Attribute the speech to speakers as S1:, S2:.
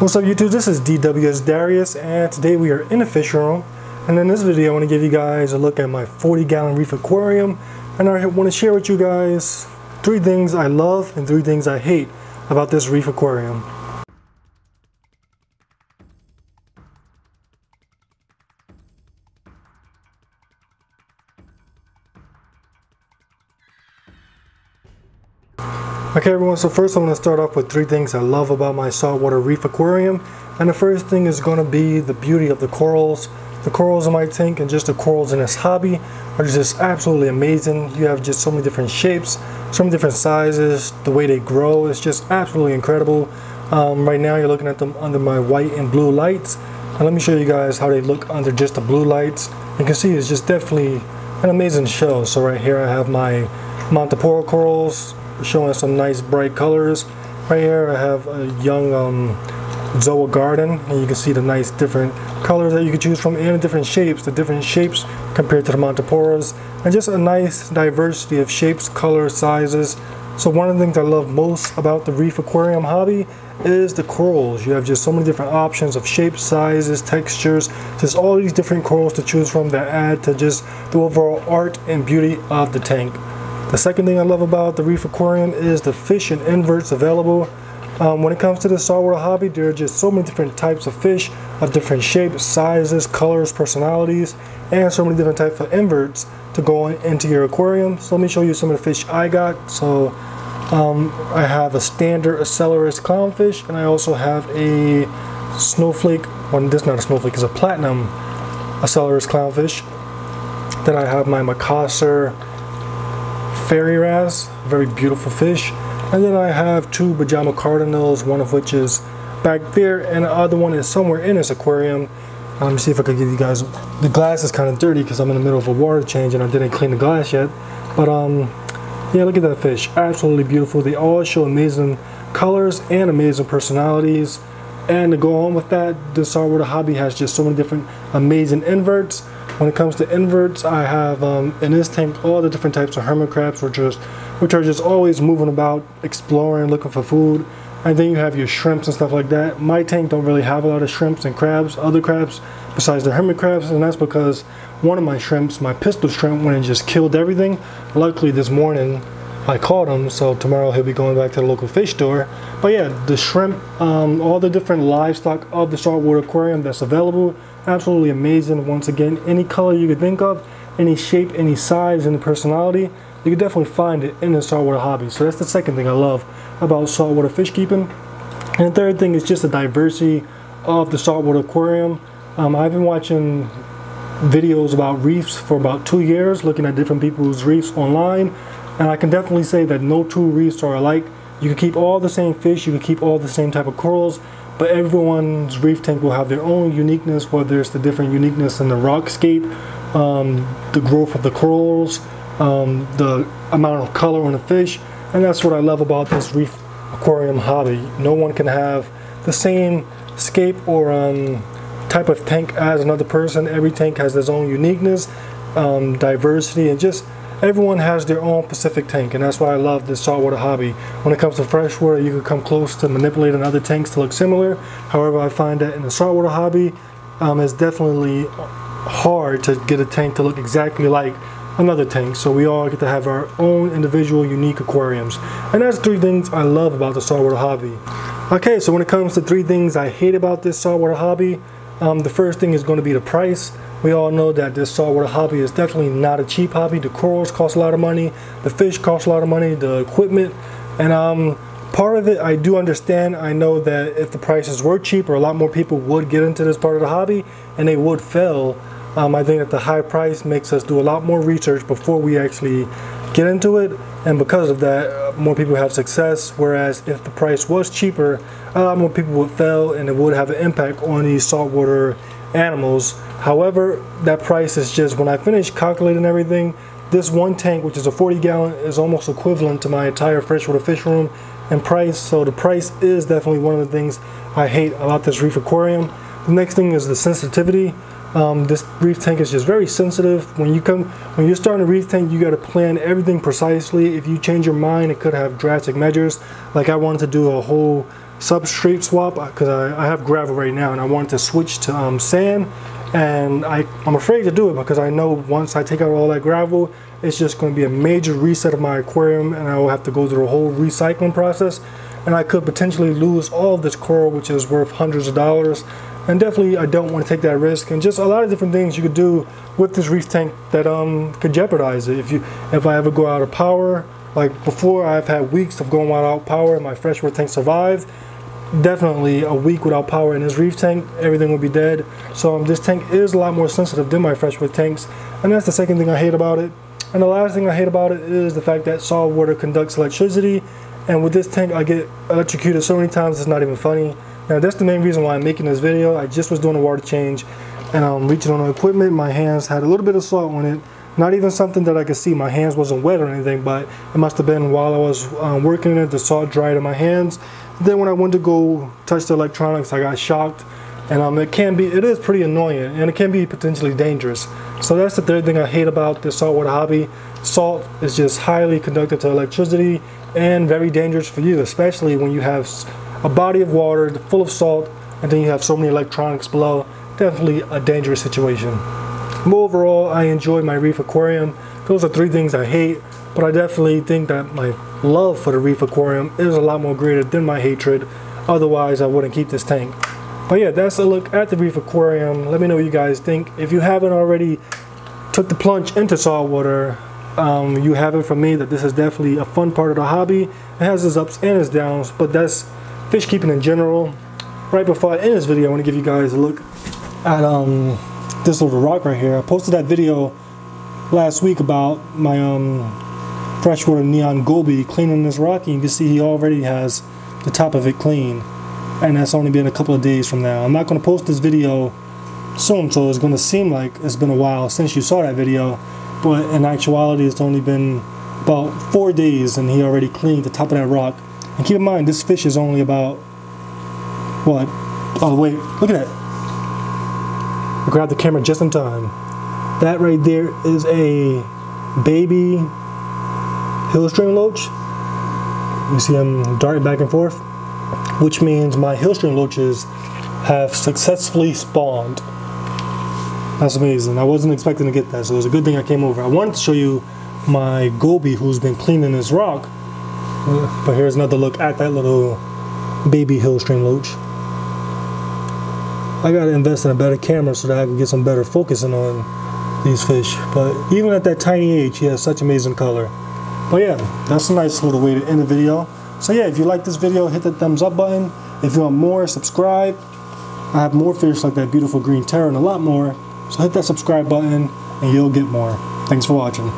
S1: What's up YouTube, this is DWS Darius and today we are in the fish room, and in this video I want to give you guys a look at my 40-gallon Reef aquarium, and I want to share with you guys 3 things I love and 3 things I hate about this Reef aquarium. Okay everyone, so first I'm going to start off with 3 things I love about my saltwater Reef aquarium. And the first thing is going to be the beauty of the corals. The corals in my tank and just the corals in this hobby are just absolutely amazing. You have just so many different shapes, so many different sizes, the way they grow is just absolutely incredible. Right now you're looking at them under my white and blue lights. And let me show you guys how they look under just the blue lights. You can see it's just definitely an amazing show. So right here I have my Montipora corals, showing some nice bright colors. Right here I have a young Zoa garden, and you can see the nice different colors that you can choose from and the different shapes compared to the Montiporas, and just a nice diversity of shapes, colors, sizes. So one of the things I love most about the Reef aquarium hobby is the corals. You have just so many different options of shapes, sizes, textures, just all these different corals to choose from that add to just the overall art and beauty of the tank. The second thing I love about the Reef aquarium is the fish and inverts available. When it comes to the saltwater hobby, there are just so many different types of fish of different shapes, sizes, colors, personalities, and so many different types of inverts to go into your aquarium. So let me show you some of the fish I got. So I have a standard Accelerus clownfish, and I also have a snowflake, well this is not a snowflake, it's a platinum Accelerus clownfish. Then I have my Macassar fairy wrasse, very beautiful fish. And then I have 2 Bajama cardinals, one of which is back there and the other one is somewhere in this aquarium. Let me see if I could give you guys, the glass is kind of dirty because I'm in the middle of a water change and I didn't clean the glass yet. But yeah, look at that fish, absolutely beautiful. They all show amazing colors and amazing personalities. And to go on with that, the saltwater hobby has just so many different amazing inverts. When it comes to inverts, I have in this tank all the different types of hermit crabs, which are just always moving about, exploring, looking for food. And then you have your shrimps and stuff like that. My tank don't really have a lot of shrimps and crabs, other crabs besides the hermit crabs, and that's because one of my shrimps, my pistol shrimp, went and just killed everything. Luckily this morning I caught him, so tomorrow he'll be going back to the local fish store. But yeah, the shrimp, all the different livestock of the saltwater aquarium that's available, absolutely amazing. Once again, any color you could think of, any shape, any size, any personality, you can definitely find it in the saltwater hobby. So that's the second thing I love about saltwater fish keeping. And the third thing is just the diversity of the saltwater aquarium. I've been watching videos about reefs for about 2 years, looking at different people's reefs online, and I can definitely say that no 2 reefs are alike. You can keep all the same fish, you can keep all the same type of corals, but everyone's reef tank will have their own uniqueness, whether it's the different uniqueness in the rockscape, the growth of the corals, the amount of color on the fish. And that's what I love about this Reef aquarium hobby. No one can have the same scape or type of tank as another person. Every tank has its own uniqueness, diversity, and just everyone has their own specific tank, and that's why I love this saltwater hobby. When it comes to freshwater, you can come close to manipulating other tanks to look similar. However, I find that in the saltwater hobby, it's definitely hard to get a tank to look exactly like another tank. So we all get to have our own individual unique aquariums. And that's 3 things I love about the saltwater hobby. Okay, so when it comes to 3 things I hate about this saltwater hobby, the first thing is going to be the price. We all know that this saltwater hobby is definitely not a cheap hobby. The corals cost a lot of money, the fish cost a lot of money, the equipment, and part of it I do understand. I know that if the prices were cheaper, a lot more people would get into this part of the hobby and they would fail. I think that the high price makes us do a lot more research before we actually get into it, and because of that, more people have success. Whereas if the price was cheaper, a lot more people would fail and it would have an impact on these saltwater animals. However, that price is just, when I finish calculating everything, this one tank, which is a 40-gallon, is almost equivalent to my entire freshwater fish room in price. So the price is definitely one of the things I hate about this Reef aquarium. The next thing is the sensitivity. This reef tank is just very sensitive. When you're starting a reef tank, you got to plan everything precisely. If you change your mind, it could have drastic measures. Like I wanted to do a whole substrate swap because I have gravel right now and I wanted to switch to sand, and I'm afraid to do it because I know once I take out all that gravel, it's just going to be a major reset of my aquarium, and I will have to go through a whole recycling process, and I could potentially lose all of this coral, which is worth hundreds of dollars. And definitely I don't want to take that risk, and just a lot of different things you could do with this reef tank that could jeopardize it. If I ever go out of power, like before I've had weeks of going without power and my freshwater tank survived, definitely a week without power in this reef tank, everything would be dead. So this tank is a lot more sensitive than my freshwater tanks, and that's the second thing I hate about it. And the last thing I hate about it is the fact that salt water conducts electricity, and with this tank I get electrocuted so many times it's not even funny. Now that's the main reason why I'm making this video. I just was doing a water change and I'm reaching on the equipment. My hands had a little bit of salt on it. Not even something that I could see. My hands wasn't wet or anything, but it must have been while I was working it, the salt dried in my hands. Then when I went to go touch the electronics, I got shocked. And it is pretty annoying, and it can be potentially dangerous. So that's the third thing I hate about this saltwater hobby. Salt is just highly conductive to electricity and very dangerous for you, especially when you have a body of water full of salt and then you have so many electronics below. Definitely a dangerous situation. But overall, I enjoy my Reef aquarium. Those are three things I hate, but I definitely think that my love for the Reef aquarium is a lot more greater than my hatred. Otherwise, I wouldn't keep this tank. But yeah, that's a look at the Reef aquarium. Let me know what you guys think. If you haven't already took the plunge into saltwater, you have it from me that this is definitely a fun part of the hobby. It has its ups and its downs, but that's fish keeping in general. Right before I end this video, I want to give you guys a look at this little rock right here. I posted that video last week about my freshwater neon goby cleaning this rock, and you can see he already has the top of it clean, and that's only been a couple of days from now. I'm not going to post this video soon, so it's going to seem like it's been a while since you saw that video, but in actuality it's only been about 4 days and he already cleaned the top of that rock. And keep in mind, this fish is only about, what? Oh wait, look at that. I grabbed the camera just in time. That right there is a baby hillstream loach. You see him darting back and forth, which means my hillstream loaches have successfully spawned. That's amazing. I wasn't expecting to get that, so it was a good thing I came over. I wanted to show you my goby who's been cleaning this rock, but here's another look at that little baby hillstream loach. I gotta invest in a better camera so that I can get some better focusing on these fish, but even at that tiny age he has such amazing color. But yeah, that's a nice little way to end the video. So yeah, if you like this video, hit the thumbs up button. If you want more, subscribe. I have more fish like that beautiful green terror and a lot more, so hit that subscribe button and you'll get more. Thanks for watching.